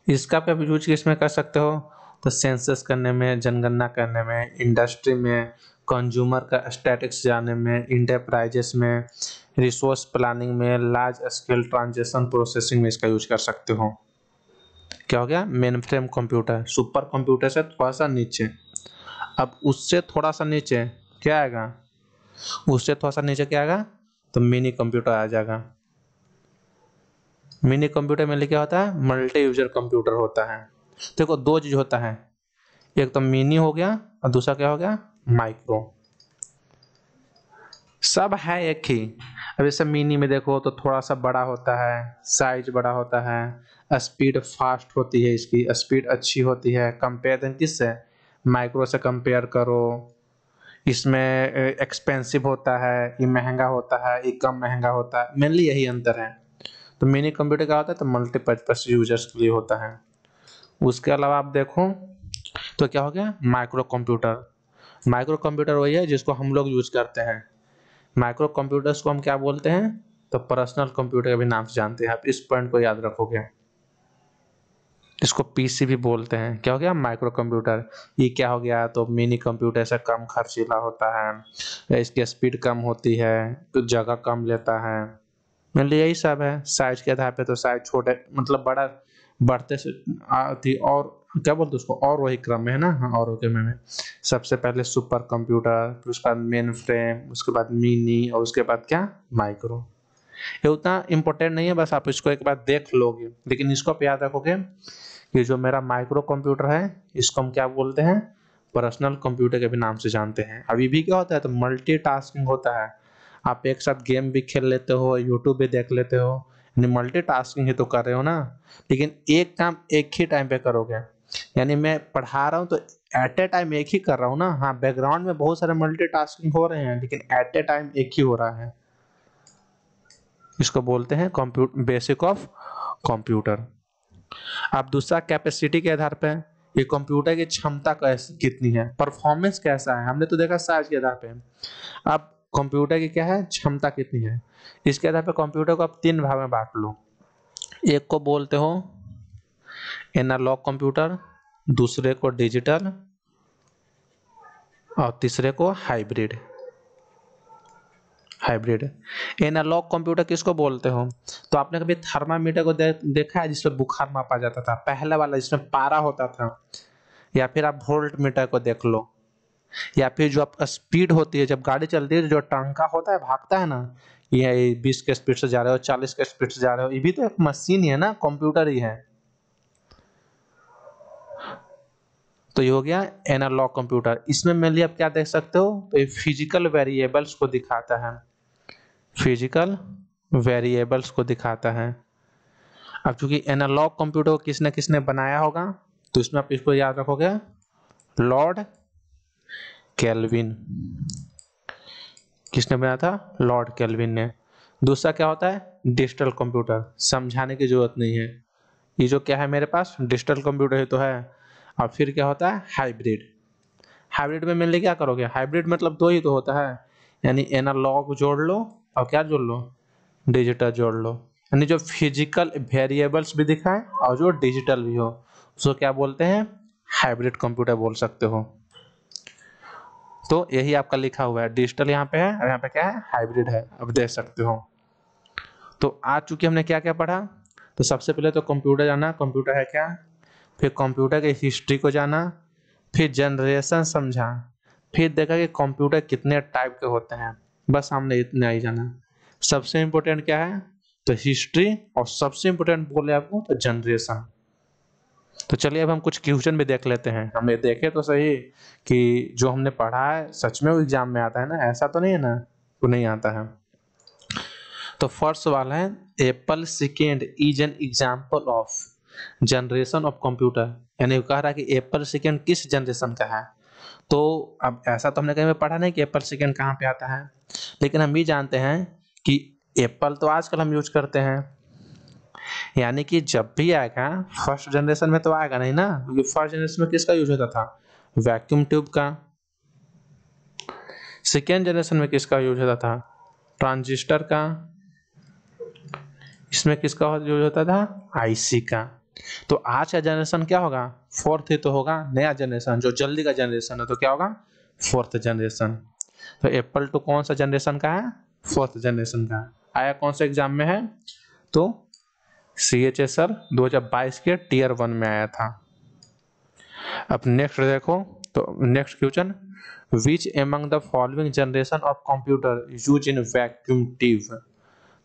इसका आप यूज किसमें कर सकते हो, तो सेंसस करने में, जनगणना करने में, इंडस्ट्री में, कंज्यूमर का स्टैटिक्स जानने में, इंटरप्राइजेस में, रिसोर्स प्लानिंग में, लार्ज स्केल ट्रांजेक्शन प्रोसेसिंग में इसका यूज कर सकते हो। क्या हो गया main frame computer, super computer से थोड़ा सा नीचे। अब उससे थोड़ा सा नीचे क्या आएगा, उससे थोड़ा सा नीचे क्या आएगा, तो मिनी कंप्यूटर आ जाएगा। मिनी कंप्यूटर में क्या होता है, मल्टी यूजर कंप्यूटर होता है। देखो दो चीज होता है, एक तो मिनी हो गया और दूसरा क्या हो गया माइक्रो। सब है एक ही। अब जैसे मिनी में देखो तो थोड़ा सा बड़ा होता है, साइज बड़ा होता है, स्पीड फास्ट होती है, इसकी स्पीड अच्छी होती है, कंपेयर किससे, माइक्रो से कंपेयर करो। इसमें एक्सपेंसिव होता है, ये महंगा होता है, ये कम महंगा होता है, मेनली यही अंतर है। तो मिनी कंप्यूटर क्या होता है, तो मल्टीपर्पज यूजर्स के लिए होता है। उसके अलावा आप देखो तो क्या हो गया माइक्रो कंप्यूटर। माइक्रो कंप्यूटर वही है जिसको हम लोग यूज करते हैं। माइक्रो कंप्यूटर्स को हम क्या बोलते हैं, तो पर्सनल कंप्यूटर के भी नाम से जानते हैं। आप इस पॉइंट को याद रखोगे। इसको पीसी भी बोलते हैं। क्या हो गया माइक्रो कंप्यूटर। ये क्या हो गया, तो मिनी कंप्यूटर से कम खर्चीला होता है, इसकी स्पीड कम होती है, तो जगह कम लेता है। मेनली यही सब है। साइज के आधार पे तो साइज छोटे मतलब बड़ा बढ़ते से आती, और क्या बोलते उसको, और वही क्रम में है ना, हाँ और क्रम में सबसे पहले सुपर कंप्यूटर, फिर उसके बाद मेन फ्रेम, उसके बाद मिनी, और उसके बाद क्या माइक्रो। ये उतना इम्पोर्टेंट नहीं है, बस आप इसको एक बार देख लोगे। लेकिन इसको आप याद रखोगे कि जो मेरा माइक्रो कंप्यूटर है इसको हम क्या बोलते हैं, पर्सनल कंप्यूटर के भी नाम से जानते हैं। अभी भी क्या होता है, तो मल्टीटास्किंग होता है। आप एक साथ गेम भी खेल लेते हो, यूट्यूब भी देख लेते हो, यानी मल्टीटास्किंग ही तो कर रहे हो ना। लेकिन एक काम एक ही टाइम पे करोगे, यानी मैं पढ़ा रहा हूँ तो एट ए टाइम एक ही कर रहा हूँ ना। हाँ बैकग्राउंड में बहुत सारे मल्टीटास्किंग हो रहे हैं, लेकिन एट ए टाइम एक ही हो रहा है। इसको बोलते हैं कंप्यूटर, बेसिक ऑफ कंप्यूटर। अब दूसरा कैपेसिटी के आधार पे ये कंप्यूटर की क्षमता कितनी है, परफॉर्मेंस कैसा है, हमने तो देखा साइज के आधार पे। अब कंप्यूटर की क्या है क्षमता कितनी है, इसके आधार पे कंप्यूटर को आप तीन भाग में बांट लो। एक को बोलते हो एनालॉग कंप्यूटर, दूसरे को डिजिटल, और तीसरे को हाइब्रिड। हाइब्रिड एनालॉग कंप्यूटर किसको बोलते हो, तो आपने कभी थर्मामीटर को देखा है जिसमें बुखार मापा जाता था, पहले वाला जिसमें पारा होता था। या फिर आप वोल्ट मीटर को देख लो, या फिर जो आपका स्पीड होती है जब गाड़ी चलती है, जो टंका होता है भागता है ना, ये 20 के स्पीड से जा रहे हो, 40 के स्पीड से जा रहे हो, ये भी तो एक मशीन ही है ना, कंप्यूटर ही है। तो ये हो गया एनालॉग कंप्यूटर। इसमें मेनली आप क्या देख सकते हो, तो ये फिजिकल वेरिएबल्स को दिखाता है, फिजिकल वेरिएबल्स को दिखाता है। अब चूंकि एनालॉग कंप्यूटर को किसने किसने बनाया होगा, तो इसमें आप इसको याद रखोगे, लॉर्ड केल्विन। किसने बनाया था, लॉर्ड केल्विन ने। दूसरा क्या होता है डिजिटल कंप्यूटर, समझाने की जरूरत नहीं है, ये जो क्या है मेरे पास डिजिटल कंप्यूटर ही तो है। और फिर क्या होता है हाइब्रिड। हाइब्रिड में मेनली क्या करोगे, हाइब्रिड मतलब दो ही तो होता है, यानी एनालॉग जोड़ लो और क्या जोड़ लो, डिजिटल जोड़ लो। यानी जो फिजिकल वेरिएबल्स भी दिखाए और जो डिजिटल भी हो, उसको क्या बोलते हैं हाइब्रिड कंप्यूटर बोल सकते हो। तो यही आपका लिखा हुआ है, डिजिटल यहाँ पे है और यहाँ पे क्या है हाइब्रिड है, अब देख सकते हो। तो आज चूंकि हमने क्या क्या पढ़ा, तो सबसे पहले तो कंप्यूटर जाना, कंप्यूटर है क्या, फिर कंप्यूटर की हिस्ट्री को जाना, फिर जनरेशन समझा, फिर देखा कि कंप्यूटर कितने टाइप के होते हैं, बस हमने इतना ही जाना। सबसे इम्पोर्टेंट क्या है, तो हिस्ट्री, और सबसे इम्पोर्टेंट बोले आपको तो जनरेशन। तो चलिए अब हम कुछ क्वेश्चन भी देख लेते हैं। हमने देखे तो सही कि जो हमने पढ़ा है सच में वो एग्जाम में आता है ना, ऐसा तो नहीं है ना। वो नहीं आता है। तो फर्स्ट वाला है Apple second is an example of generation of computer, यानी कह रहा है कि एप्पल सेकेंड किस जनरेशन का है। तो अब ऐसा तो हमने कहीं पढ़ा नहीं कि एप्पल सेकेंड कहाँ पे आता है, लेकिन हम भी जानते हैं कि एप्पल तो आजकल हम यूज करते हैं, यानी कि जब भी आएगा फर्स्ट जनरेशन में तो आएगा नहीं ना, क्योंकि फर्स्ट जनरेशन में किसका यूज होता था, वैक्यूम ट्यूब का। सेकेंड जनरेशन में किसका यूज होता था, ट्रांजिस्टर का। इसमें किसका यूज होता था, आईसी का। तो आज का जनरेशन क्या होगा, फोर्थ ही तो होगा, नया जनरेशन जो जल्दी का जनरेशन है, तो क्या होगा, फोर्थ जनरेशन। तो एप्पल टू कौन सा जनरेशन का है, फोर्थ जनरेशन का। आया कौन सा एग्जाम में है, तो CHSR 2022 के टियर 1 में आया था। अब नेक्स्ट देखो, तो next question, which among the following generation of computer use in vacuum tube.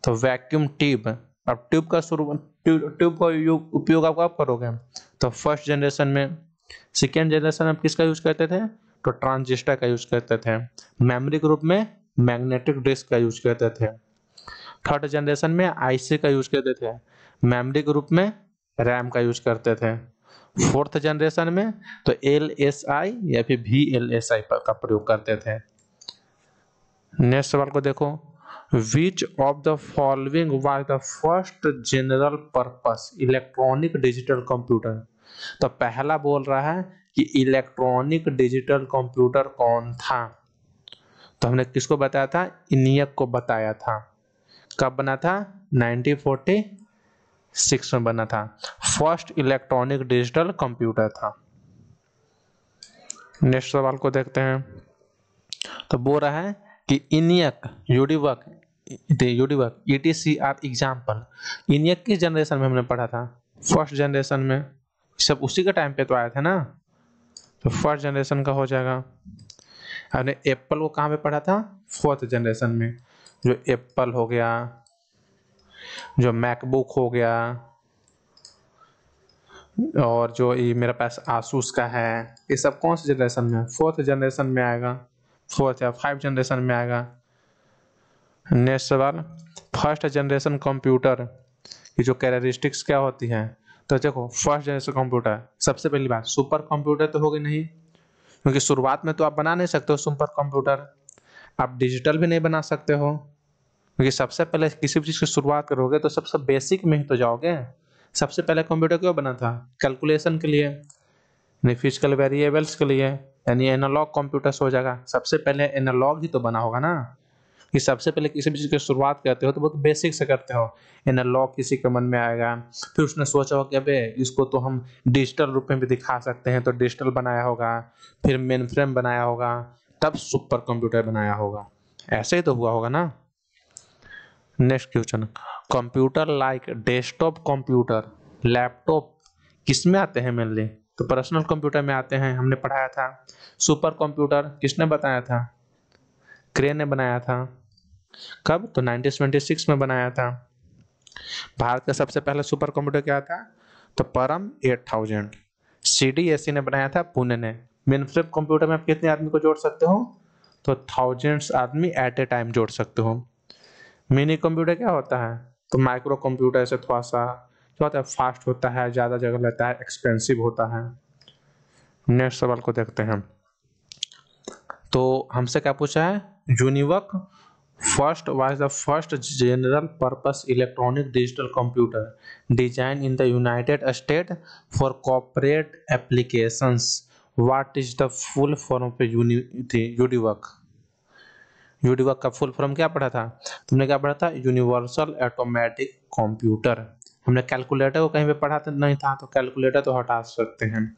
तो वैक्यूम ट्यूब, अब ट्यूब का ट्यूब का उपयोग आप कब करोगे, तो फर्स्ट जनरेशन में। सेकेंड जनरेशन में किसका यूज करते थे, तो ट्रांजिस्टर का यूज करते थे। मेमोरी के रूप में मैग्नेटिक डिस्क का यूज करते थे। थर्ड जनरेशन में आईसी का यूज करते थे, मेमोरी के रूप में रैम का यूज करते थे। फोर्थ जनरेशन में तो LSI या फिर VLSI का प्रयोग करते थे। नेक्स्ट सवाल को देखो, which of the following was the first general purpose electronic digital computer. तो पहला बोल रहा है कि इलेक्ट्रॉनिक डिजिटल कंप्यूटर कौन था, तो हमने किसको बताया था, इनियक को बताया था। कब बना था, 1946 में बना था, फर्स्ट इलेक्ट्रॉनिक डिजिटल कंप्यूटर था। नेक्स्ट सवाल को देखते हैं, तो बोल रहा है कि इनियक यूडीवर्क ETCR एग्जाम्पल, इनियक किस जनरेशन में हमने पढ़ा था, फर्स्ट जनरेशन में। सब उसी के टाइम पे तो आया था ना, तो फर्स्ट जनरेशन का हो जाएगा। हमने एप्पल को कहाँ पे पढ़ा था, फोर्थ जनरेशन में। जो एप्पल हो गया, जो मैकबुक हो गया, और जो ये मेरे पास आसूस का है, ये सब कौन सी जनरेशन में, फोर्थ जनरेशन में आएगा, फोर्थ या 5 जनरेशन में आएगा। नेक्स्ट सवाल, फर्स्ट जनरेशन कंप्यूटर की जो कैरेक्टरिस्टिक्स क्या होती हैं। तो देखो फर्स्ट जनरेशन कंप्यूटर, सबसे पहली बात सुपर कंप्यूटर तो होगी नहीं, क्योंकि शुरुआत में तो आप बना नहीं सकते हो सुपर कंप्यूटर, आप डिजिटल भी नहीं बना सकते हो, क्योंकि सबसे पहले किसी भी चीज़ की शुरुआत करोगे तो सबसे बेसिक में ही तो जाओगे। सबसे पहले कंप्यूटर क्यों बना था, कैलकुलेशन के लिए, यानी फिजिकल वेरिएबल्स के लिए, यानी एनालॉग कंप्यूटर्स हो जाएगा। सबसे पहले एनालॉग ही तो बना होगा ना, कि सबसे पहले किसी भी चीज़ की शुरुआत करते हो तो बहुत बेसिक से करते हो। एनालॉग किसी के मन में आएगा, फिर उसने सोचा हो कि अबे इसको तो हम डिजिटल रूप में भी दिखा सकते हैं, तो डिजिटल बनाया होगा, फिर मेन फ्रेम बनाया होगा, तब सुपर कंप्यूटर बनाया होगा। ऐसे ही तो हुआ होगा ना। Next question, computer like desktop computer, laptop किस में आते हैं मेनली, तो पर्सनल कंप्यूटर में आते हैं, हमने पढ़ाया था। सुपर कंप्यूटर किसने बताया था, क्रे ने बनाया था। कब, तो 1926 में बनाया था। भारत का सबसे पहला सुपर कंप्यूटर क्या था, तो परम 8000। CDSE ने बनाया था, पुणे ने। मेन फ्रेम कंप्यूटर में आप कितने आदमी को जोड़ सकते हो, तो थाउजेंड्स आदमी एट ए टाइम जोड़ सकते हो। मिनी कंप्यूटर क्या होता है, तो माइक्रो कंप्यूटर से थोड़ा सा क्या होता है, फास्ट होता है, ज़्यादा जगह लेता है, एक्सपेंसिव होता है। नेक्स्ट सवाल को देखते हैं, तो हमसे क्या पूछा है, यूनिवर्क first was the first general purpose electronic digital computer design in the United State for corporate applications. What is the full form of यूनिवर्क। यूनिवर्क का फुल फॉर्म क्या पढ़ा था, तुमने क्या पढ़ा था, यूनिवर्सल ऑटोमेटिक कंप्यूटर। हमने कैलकुलेटर को कहीं पे पढ़ा नहीं था, तो कैलकुलेटर तो हटा सकते हैं।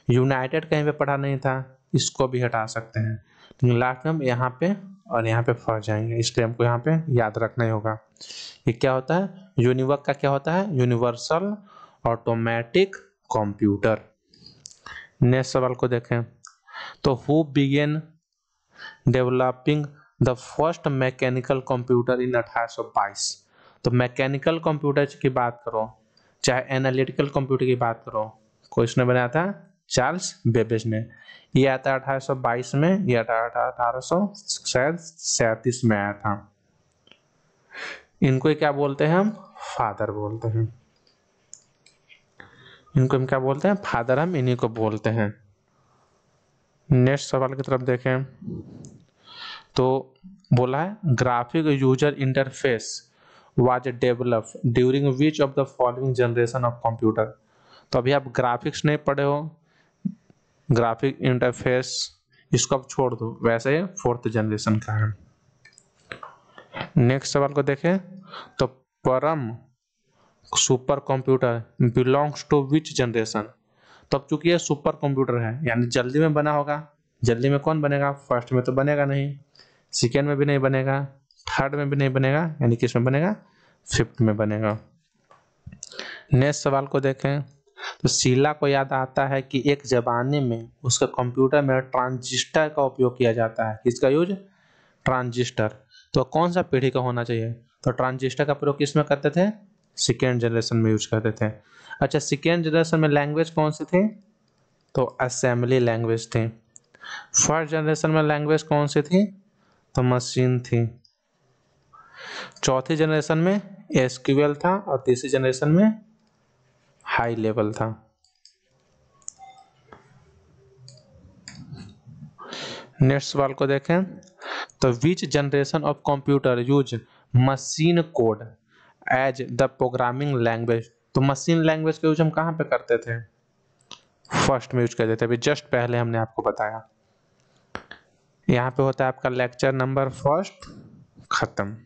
यूनाइटेड कहीं पे पढ़ा नहीं था, इसको भी हटा सकते हैं। तो लास्ट में हम यहाँ पे और यहाँ पे फंस जाएंगे, इसलिए हमको यहाँ पे याद रखना ही होगा। ये क्या होता है, यूनिवर्क का क्या होता है, यूनिवर्सल ऑटोमेटिक कंप्यूटर। नेक्स्ट सवाल को देखें, तो who began developing the first mechanical computer in 1822। तो मैकेनिकल कंप्यूटर की बात करो चाहे एनालिटिकल कंप्यूटर की बात करो, किसने बनाया था, चार्ल्स बेबेज ने। ये आता है 1822 में, ये आता है 1837 में आया था। इनको क्या बोलते हैं हम? फादर बोलते हैं। इनको हम क्या बोलते हैं? फादर हम इन्हीं को बोलते हैं। नेक्स्ट सवाल की तरफ देखें तो बोला है graphic user interface was developed during which of the following generation of computer. तो अभी आप ग्राफिक्स नहीं पढ़े हो, ग्राफिक इंटरफेस इसको आप छोड़ दो, वैसे 4th जनरेशन का है। नेक्स्ट सवाल को देखें तो Param supercomputer belongs to which generation. तो अब चूंकि ये सुपर कंप्यूटर है यानी जल्दी में बना होगा, जल्दी में कौन बनेगा? फर्स्ट में तो बनेगा नहीं, सेकेंड में भी नहीं बनेगा, थर्ड में भी नहीं बनेगा, यानी किस में बनेगा? 5th में बनेगा। नेक्स्ट सवाल को देखें तो शीला को याद आता है कि एक जमाने में उसके कंप्यूटर में ट्रांजिस्टर का उपयोग किया जाता है। किसका यूज? ट्रांजिस्टर। तो कौन सा पीढ़ी का होना चाहिए? तो ट्रांजिस्टर का प्रयोग किस में करते थे? सेकेंड जनरेशन में यूज करते थे। अच्छा, सेकेंड जनरेशन में लैंग्वेज कौन सी थी? तो असेंबली लैंग्वेज थी। फर्स्ट जनरेशन में लैंग्वेज कौन सी थी? तो मशीन थी। चौथी जनरेशन में एसक्यूएल था और तीसरी जनरेशन में हाई लेवल था। नेक्स्ट सवाल को देखें तो which generation of computer use machine code as the programming language. तो मशीन लैंग्वेज का यूज हम कहाँ पे करते थे? फर्स्ट में यूज करते थे, अभी जस्ट पहले हमने आपको बताया। यहाँ पे होता है आपका लेक्चर नंबर फर्स्ट खत्म।